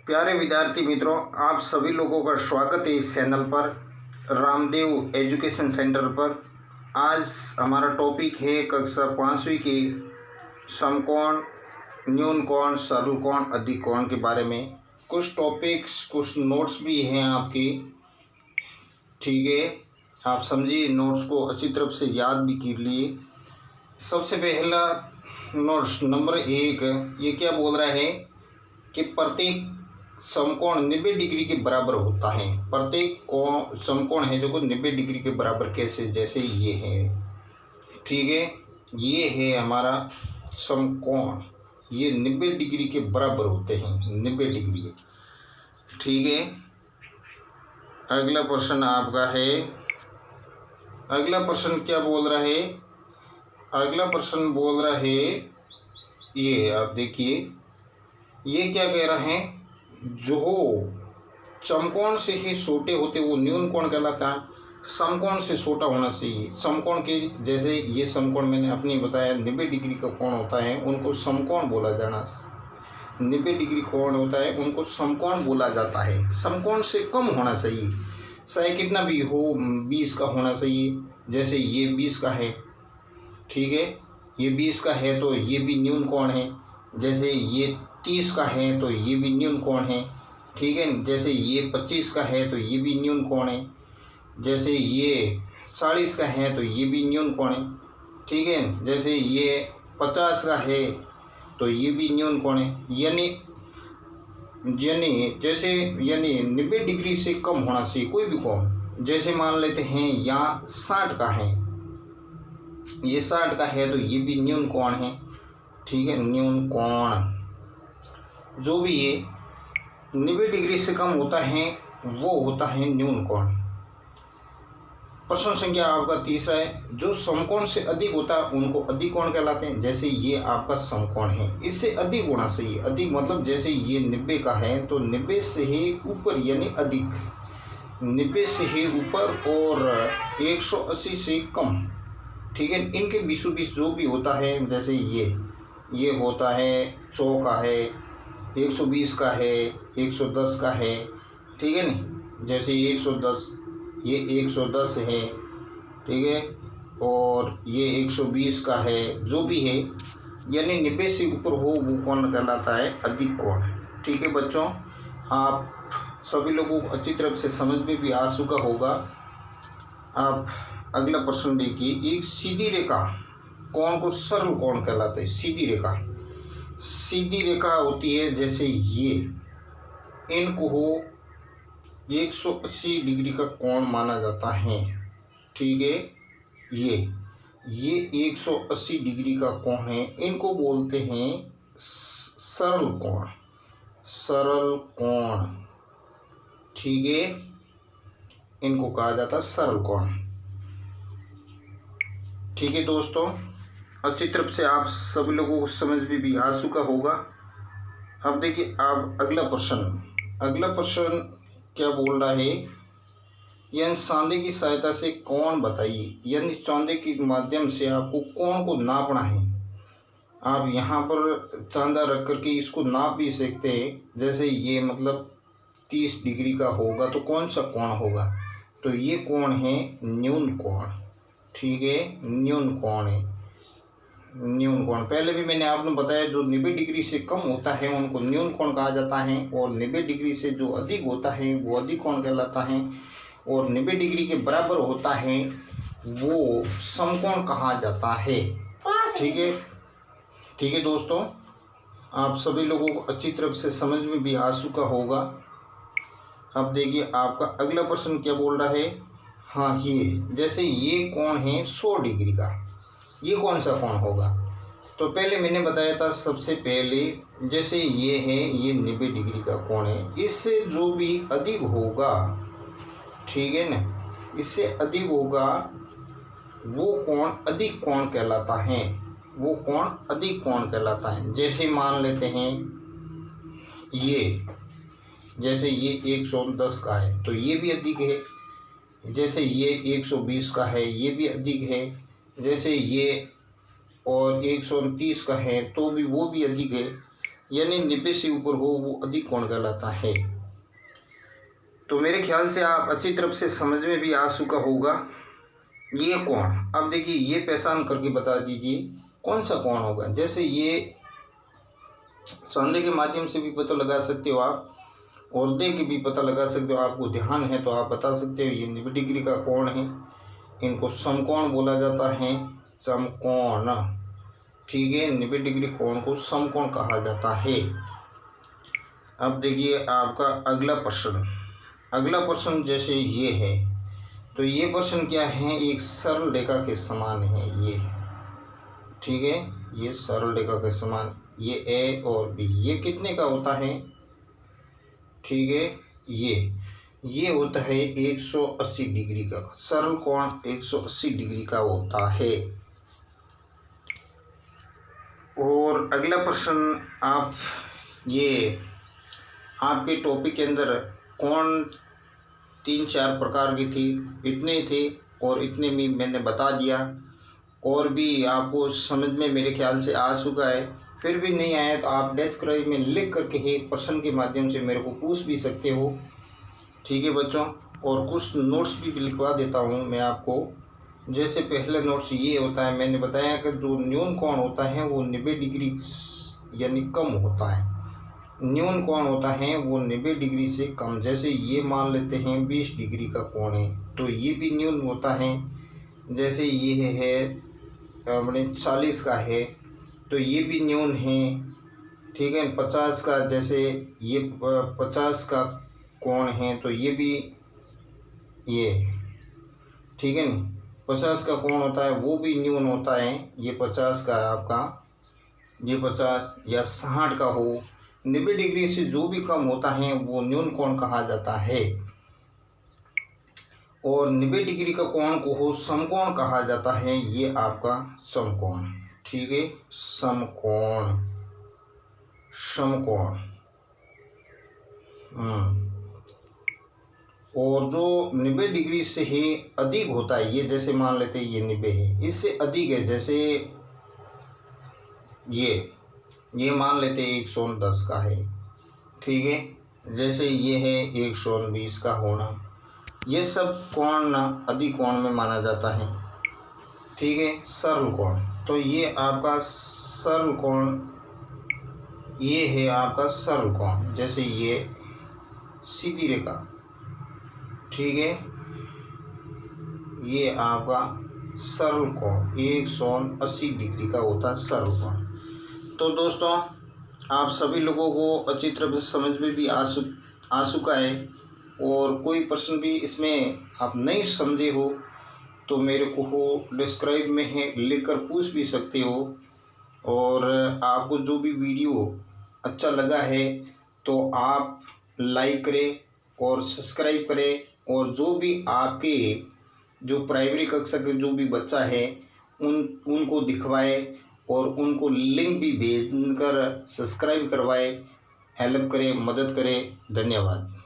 प्यारे विद्यार्थी मित्रों, आप सभी लोगों का स्वागत है इस चैनल पर, रामदेव एजुकेशन सेंटर पर। आज हमारा टॉपिक है कक्षा 5वीं की समकोण, न्यून कोण, सरल कोण, अधिक कोण के बारे में। कुछ टॉपिक्स, कुछ नोट्स भी हैं आपकी, ठीक है। आप समझिए, नोट्स को अच्छी तरह से याद भी कर लिए। सबसे पहला नोट्स नंबर 1, ये क्या बोल रहा है कि प्रत्येक समकोण 90 डिग्री के बराबर होता है। प्रत्येक कोण समकोण है जो को 90 डिग्री के बराबर कैसे, जैसे ये है, ठीक है। ये है हमारा समकोण, ये 90 डिग्री के बराबर होते हैं, 90 डिग्री, ठीक है। अगला प्रश्न आपका है, अगला प्रश्न क्या बोल रहा है? अगला प्रश्न बोल रहा है, ये आप देखिए, ये क्या कह रहे हैं, जो समकोण से ही छोटे होते वो न्यून कोण कहलाता है। समकोण से छोटा होना चाहिए। समकोण के जैसे ये समकोण मैंने अपनी बताया 90 डिग्री का कोण होता है, उनको समकोण बोला जाना। 90 डिग्री कोण होता है, उनको समकोण बोला जाता है। समकोण से कम होना चाहिए, चाहे कितना भी हो, 20 का होना चाहिए। जैसे ये 20 का है, ठीक है, ये 20 का है तो ये भी न्यून कोण है। जैसे ये 30 का है तो ये भी न्यून कोण है, ठीक है। जैसे ये 25 का है तो ये भी न्यून कोण है। जैसे ये 40 का है तो ये भी न्यून कोण है, ठीक है। जैसे ये 50 का है तो ये भी न्यून कोण है। यानी यानी 90 डिग्री से कम होना चाहिए कोई भी कोण। जैसे मान लेते हैं यहाँ 60 का है, ये 60 का है तो ये भी न्यून कोण है, ठीक है। न्यून कोण जो भी है 90 डिग्री से कम होता है वो होता है न्यून कोण। प्रश्न संख्या आपका तीसरा है, जो समकोण से अधिक होता है उनको अधिक कोण कहलाते हैं। जैसे ये आपका समकोण है, इससे अधिक होना चाहिए। अधिक मतलब जैसे ये 90 का है तो 90 से ही ऊपर यानी अधिक, 90 से ही ऊपर और 180 से कम, ठीक है। इनके बीचों बीच जो भी होता है, जैसे ये होता है 100 का है, 120 का है, 110 का है, ठीक है ना। जैसे 110, ये 110 है, ठीक है, और ये 120 का है, जो भी है यानी 90 से ऊपर हो वो कोण कहलाता है अधिक कोण, ठीक है। बच्चों, आप सभी लोगों को अच्छी तरह से समझ में भी आ चुका होगा। आप अगला प्रश्न देखिए, एक सीधी रेखा कोण को सरल कोण कहलाता है। सीधी रेखा होती है जैसे ये, इनको हो 180 डिग्री का कोण माना जाता है, ठीक है। ये 180 डिग्री का कोण है, इनको बोलते हैं सरल कोण, ठीक है। इनको कहा जाता है सरल कोण, ठीक है। दोस्तों, अच्छी तरह से आप सभी लोगों को समझ में भी आ चुका होगा। अब देखिए, आप अगला प्रश्न क्या बोल रहा है, यानी सांधे की सहायता से कोण बताइए। यानी सांधे के माध्यम से आपको कोण को नापना है। आप यहाँ पर चांदा रख करके इसको नाप भी सकते हैं। जैसे ये मतलब 30 डिग्री का होगा तो कौन सा कोण होगा, तो ये कोण है न्यून कोण, ठीक है। न्यून कोण है, न्यून कोण। पहले भी मैंने आपको बताया, जो 90 डिग्री से कम होता है उनको न्यून कोण कहा जाता है, और 90 डिग्री से जो अधिक होता है वो अधिक कोण कहलाता है, और 90 डिग्री के बराबर होता है वो समकोण कहा जाता है, ठीक है। ठीक है दोस्तों, आप सभी लोगों को अच्छी तरह से समझ में भी आ चुका होगा। अब देखिए, आपका अगला प्रश्न क्या बोल रहा है। हाँ, ये जैसे ये कोण है 100 डिग्री का, ये कौन सा कोण होगा? तो पहले मैंने बताया था, सबसे पहले जैसे ये है, ये 90 डिग्री का कोण है, इससे जो भी अधिक होगा, ठीक है ना, इससे अधिक होगा वो कोण अधिक कोण कहलाता है, वो कोण अधिक कोण कहलाता है। जैसे मान लेते हैं ये, जैसे ये 110 का है तो ये भी अधिक है। जैसे ये 120 का है, ये भी अधिक है। जैसे ये और 129 का है तो भी वो भी अधिक है। यानी 90 से ऊपर हो वो अधिक कोण कहलाता है। तो मेरे ख्याल से आप अच्छी तरफ से समझ में भी आ चुका होगा ये कोण। अब देखिए ये पहचान करके बता दीजिए कौन सा कोण होगा। जैसे ये संदेह के माध्यम से भी पता लगा सकते हो आप, और देख के भी पता लगा सकते हो। आपको ध्यान है तो आप बता सकते हो ये 90 डिग्री का कोण है। इनको समकोण बोला जाता है, समकोण। ठीक है, 90 डिग्री कोण को समकोण कहा जाता है। अब देखिए आपका अगला प्रश्न। अगला प्रश्न जैसे ये है, तो ये प्रश्न क्या है, एक सरल रेखा के समान है ये। ठीक है, ये सरल रेखा के समान, ये ए और बी, ये कितने का होता है। ठीक है, ये होता है 180 डिग्री का। सरल कोण 180 डिग्री का होता है। और अगला प्रश्न, आप ये आपके टॉपिक के अंदर कोण 3-4 प्रकार की थी, इतने थे और इतने में मैंने बता दिया। और भी आपको समझ में मेरे ख्याल से आ चुका है। फिर भी नहीं आया तो आप डिस्क्रिप्शन में लिख करके ही प्रश्न के माध्यम से मेरे को पूछ भी सकते हो। ठीक है बच्चों, और कुछ नोट्स भी लिखवा देता हूँ मैं आपको। जैसे पहले नोट्स ये होता है, मैंने बताया कि जो न्यून कोण होता है वो 90 डिग्री यानी कम होता है। न्यून कोण होता है वो 90 डिग्री से कम। जैसे ये मान लेते हैं 20 डिग्री का कोण है तो ये भी न्यून होता है। जैसे ये है अपने 40 का है तो ये भी न्यून है। ठीक है, 50 का, जैसे ये 50 का कोण है तो ये भी ये, ठीक है ना, 50 का कोण होता है वो भी न्यून होता है। ये 50 का आपका, ये 50 या 60 का हो, 90 डिग्री से जो भी कम होता है वो न्यून कोण कहा जाता है। और 90 डिग्री का कोण को हो समकोण कहा जाता है। ये आपका समकोण। ठीक है, समकोण, समकोण। और जो 90 डिग्री से ही अधिक होता है, ये जैसे मान लेते हैं ये 90 है, इससे अधिक है, जैसे ये मान लेते हैं 110 का है। ठीक है, जैसे ये है 120 का होना, ये सब कोण अधिक कोण में माना जाता है। ठीक है, सरल कोण, तो ये आपका सरल कोण, ये है आपका सरल कोण। जैसे ये सीधी रेखा, ठीक है, ये आपका सरल कोण 180 डिग्री का होता है सरल कोण। तो दोस्तों आप सभी लोगों को अच्छी तरह से समझ में भी आ चुका है। और कोई प्रश्न भी इसमें आप नहीं समझे हो तो मेरे को डिस्क्राइब में है लिख कर पूछ भी सकते हो। और आपको जो भी वीडियो अच्छा लगा है तो आप लाइक करें और सब्सक्राइब करें। और जो भी आपके जो प्राइमरी कक्षा के जो भी बच्चा है उनको दिखवाए और उनको लिंक भी भेज कर सब्सक्राइब करवाए, हेल्प करें, मदद करें। धन्यवाद।